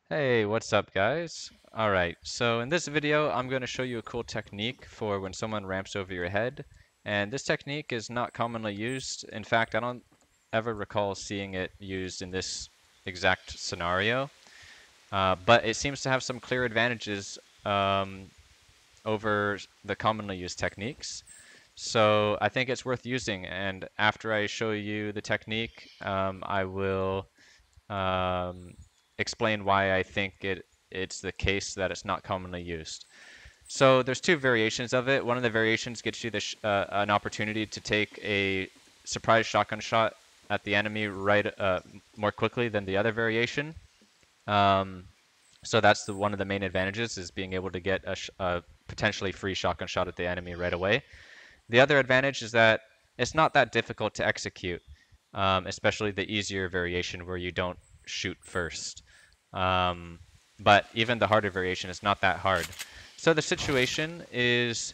Hey, what's up guys? Alright, so in this video I'm going to show you a cool technique for when someone ramps over your head. And this technique is not commonly used. In fact, I don't ever recall seeing it used in this exact scenario. But it seems to have some clear advantages over the commonly used techniques. So I think it's worth using, and after I show you the technique, I will um, explain why I think it's the case that it's not commonly used. So there's two variations of it. One of the variations gets you an opportunity to take a surprise shotgun shot at the enemy more quickly than the other variation. Um, so that's one of the main advantages is being able to get a potentially free shotgun shot at the enemy right away. The other advantage is that it's not that difficult to execute, especially the easier variation where you don't shoot first. But even the harder variation is not that hard. So the situation is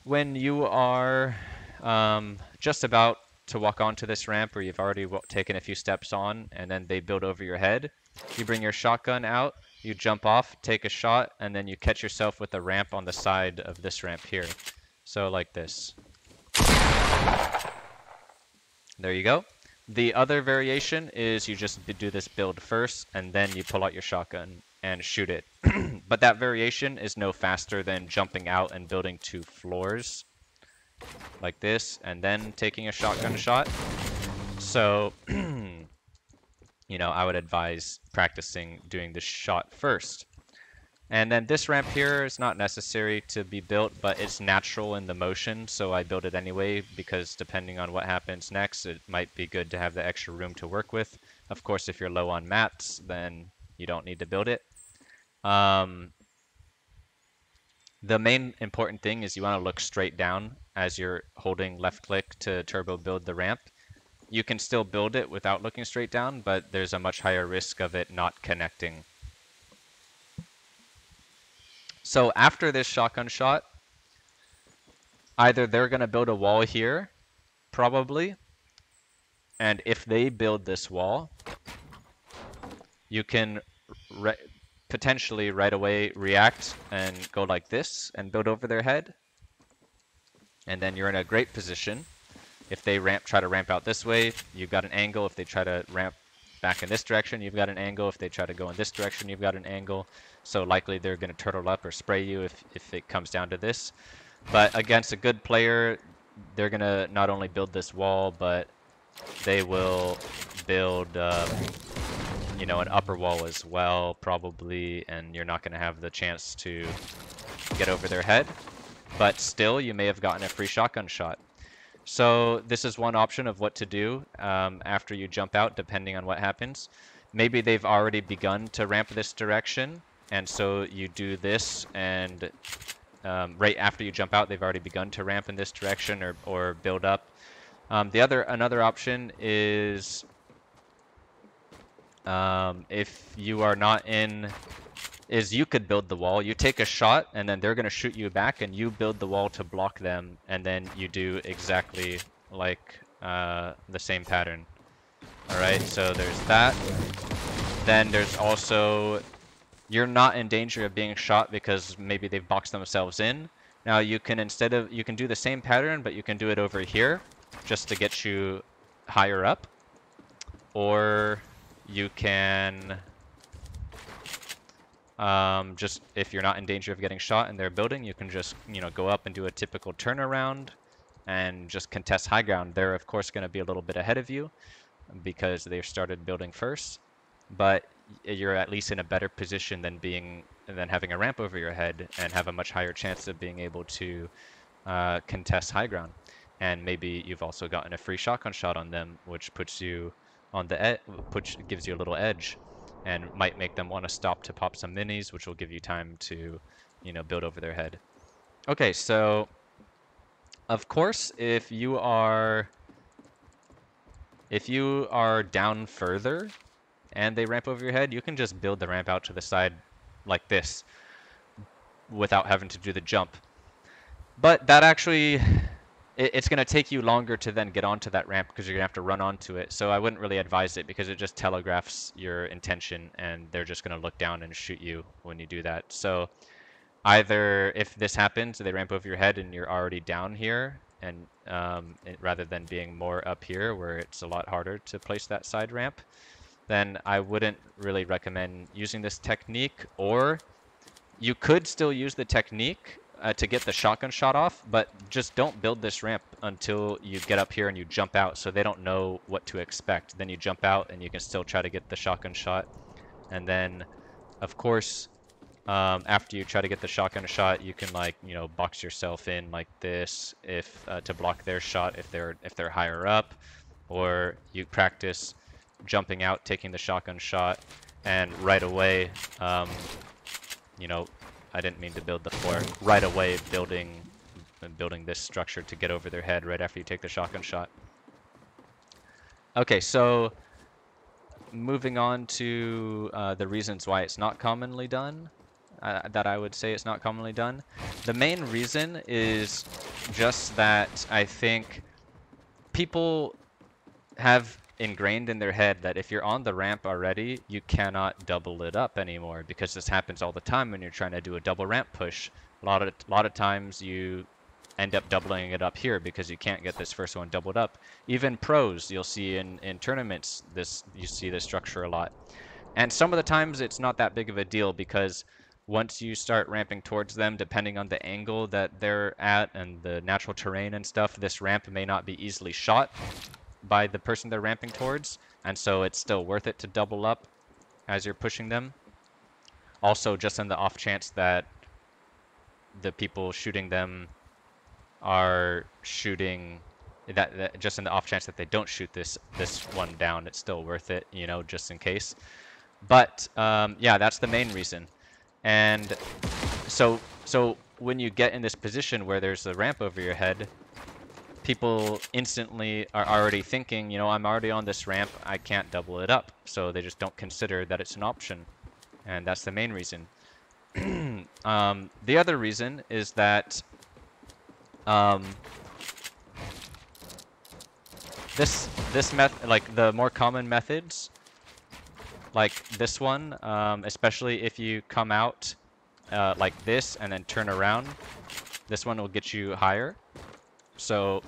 when you are just about to walk onto this ramp, or you've already taken a few steps on, and then they build over your head, you bring your shotgun out, you jump off, take a shot, and then you catch yourself with a ramp on the side of this ramp here. So like this. There you go. The other variation is you just do this build first, and then you pull out your shotgun and shoot it. But that variation is no faster than jumping out and building 2 floors like this, and then taking a shotgun shot. So, I would advise practicing doing this shot first. And then this ramp here is not necessary to be built, but it's natural in the motion, so I build it anyway because depending on what happens next, it might be good to have the extra room to work with. Of course, if you're low on mats, then you don't need to build it. The main important thing is you want to look straight down as you're holding left click to turbo build the ramp. You can still build it without looking straight down, but there's a much higher risk of it not connecting. So after this shotgun shot, either they're going to build a wall here, probably, and if they build this wall, you can potentially right away react and go like this and build over their head. And then you're in a great position. If they try to ramp out this way, you've got an angle. If they try to ramp back in this direction, you've got an angle. If they try to go in this direction, you've got an angle. So likely they're going to turtle up or spray you if it comes down to this. But against a good player, they're going to not only build this wall, but they will build an upper wall as well, probably, and you're not going to have the chance to get over their head. But still, you may have gotten a free shotgun shot. So this is one option of what to do after you jump out, depending on what happens. Maybe they've already begun to ramp this direction, and so you do this, and right after you jump out, they've already begun to ramp in this direction or build up. Another option is if you are not in, is you could build the wall. You take a shot, and then they're going to shoot you back, and you build the wall to block them, and then you do exactly like the same pattern. Alright, so there's that. Then there's also, you're not in danger of being shot because maybe they've boxed themselves in. Now you can you can do the same pattern, but you can do it over here just to get you higher up. Or you can just, if you're not in danger of getting shot in their building, you can just, go up and do a typical turnaround and just contest high ground. They're of course going to be a little bit ahead of you because they started building first, but you're at least in a better position than having a ramp over your head and have a much higher chance of being able to contest high ground. And maybe you've also gotten a free shotgun shot on them, which puts you on the gives you a little edge, and might make them want to stop to pop some minis, which will give you time to, build over their head. Okay, so of course, if you are down further and they ramp over your head, you can just build the ramp out to the side like this without having to do the jump. But that actually it's going to take you longer to then get onto that ramp because you're going to have to run onto it. So I wouldn't really advise it because it just telegraphs your intention and they're just going to look down and shoot you when you do that. So either if this happens, they ramp over your head and you're already down here, and rather than being more up here where it's a lot harder to place that side ramp, then I wouldn't really recommend using this technique. Or you could still use the technique to get the shotgun shot off, but just don't build this ramp until you get up here and you jump out so they don't know what to expect. Then you jump out and you can still try to get the shotgun shot. And then, of course, after you try to get the shotgun shot, you can, like, you know, box yourself in like this if to block their shot if they're higher up, or you practice jumping out, taking the shotgun shot, and right away, you know, I didn't mean to build the floor. Right away, building this structure to get over their head right after you take the shotgun shot. Okay, so moving on to the reasons why it's not commonly done. That I would say it's not commonly done. The main reason is just that I think people have ingrained in their head that if you're on the ramp already, you cannot double it up anymore, because this happens all the time when you're trying to do a double ramp push. A lot of times you end up doubling it up here because you can't get this first one doubled up. Even pros, you'll see in tournaments, you see this structure a lot. And some of the times it's not that big of a deal, because once you start ramping towards them, depending on the angle that they're at and the natural terrain and stuff, this ramp may not be easily shot by the person they're ramping towards, and so it's still worth it to double up as you're pushing them. Also, just in the off chance that the people shooting them are shooting that just in the off chance that they don't shoot this one down, it's still worth it, you know, just in case. But yeah, that's the main reason. And so when you get in this position where there's a ramp over your head, people instantly are already thinking, you know, I'm already on this ramp, I can't double it up. So they just don't consider that it's an option. And that's the main reason. The other reason is that this method, like the more common methods, like this one, especially if you come out like this and then turn around, this one will get you higher. So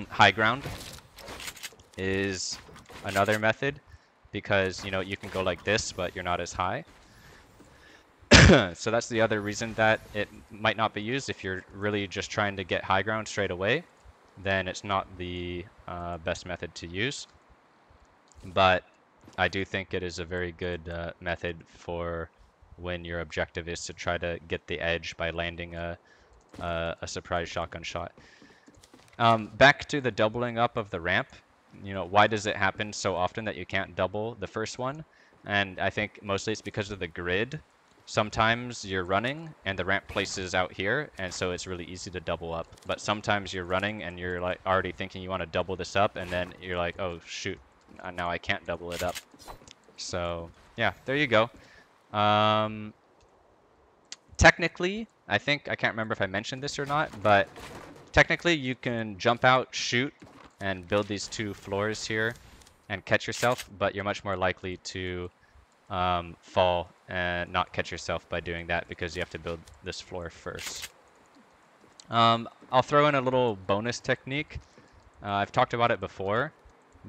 high ground is another method, because, you know, you can go like this, but you're not as high. So that's the other reason that it might not be used. If you're really just trying to get high ground straight away, then it's not the best method to use. But I do think it is a very good method for when your objective is to try to get the edge by landing a surprise shotgun shot. Back to the doubling up of the ramp. You know, why does it happen so often that you can't double the first one? And I think mostly it's because of the grid. Sometimes you're running and the ramp places out here, and so it's really easy to double up. But sometimes you're running and you're like already thinking you want to double this up, and then you're like, oh shoot, now I can't double it up. So yeah, there you go. Technically, I think, I can't remember if I mentioned this or not, but technically you can jump out, shoot, and build these two floors here and catch yourself, but you're much more likely to fall and not catch yourself by doing that, because you have to build this floor first. I'll throw in a little bonus technique. I've talked about it before,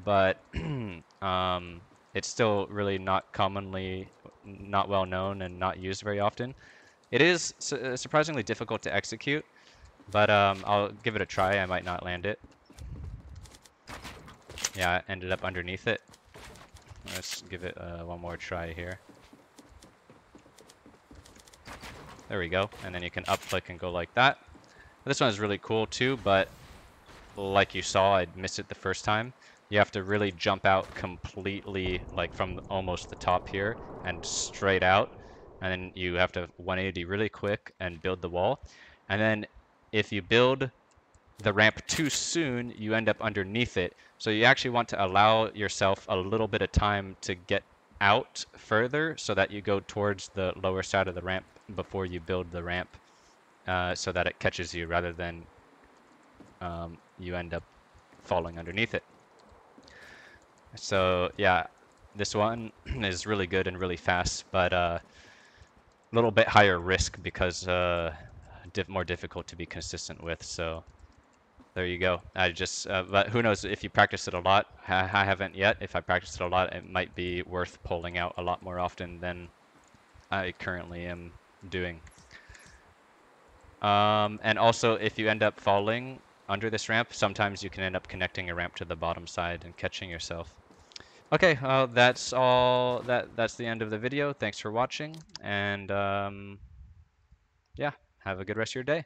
but it's still really not well known and not used very often. It is surprisingly difficult to execute, but I'll give it a try. I might not land it. Yeah, I ended up underneath it. Let's give it one more try here. There we go. And then you can up click and go like that. This one is really cool too, but like you saw, I missed it the first time. You have to really jump out completely, like from almost the top here and straight out. And then you have to 180 really quick and build the wall. And then if you build the ramp too soon, you end up underneath it. So you actually want to allow yourself a little bit of time to get out further, so that you go towards the lower side of the ramp before you build the ramp, so that it catches you rather than you end up falling underneath it. So yeah, this one is really good and really fast, but a little bit higher risk because more difficult to be consistent with. So there you go. But who knows if you practice it a lot. I haven't yet. If I practice it a lot, it might be worth pulling out a lot more often than I currently am doing. And also, if you end up falling under this ramp, sometimes you can end up connecting a ramp to the bottom side and catching yourself. Okay, that's all. That's the end of the video. Thanks for watching, and yeah, have a good rest of your day.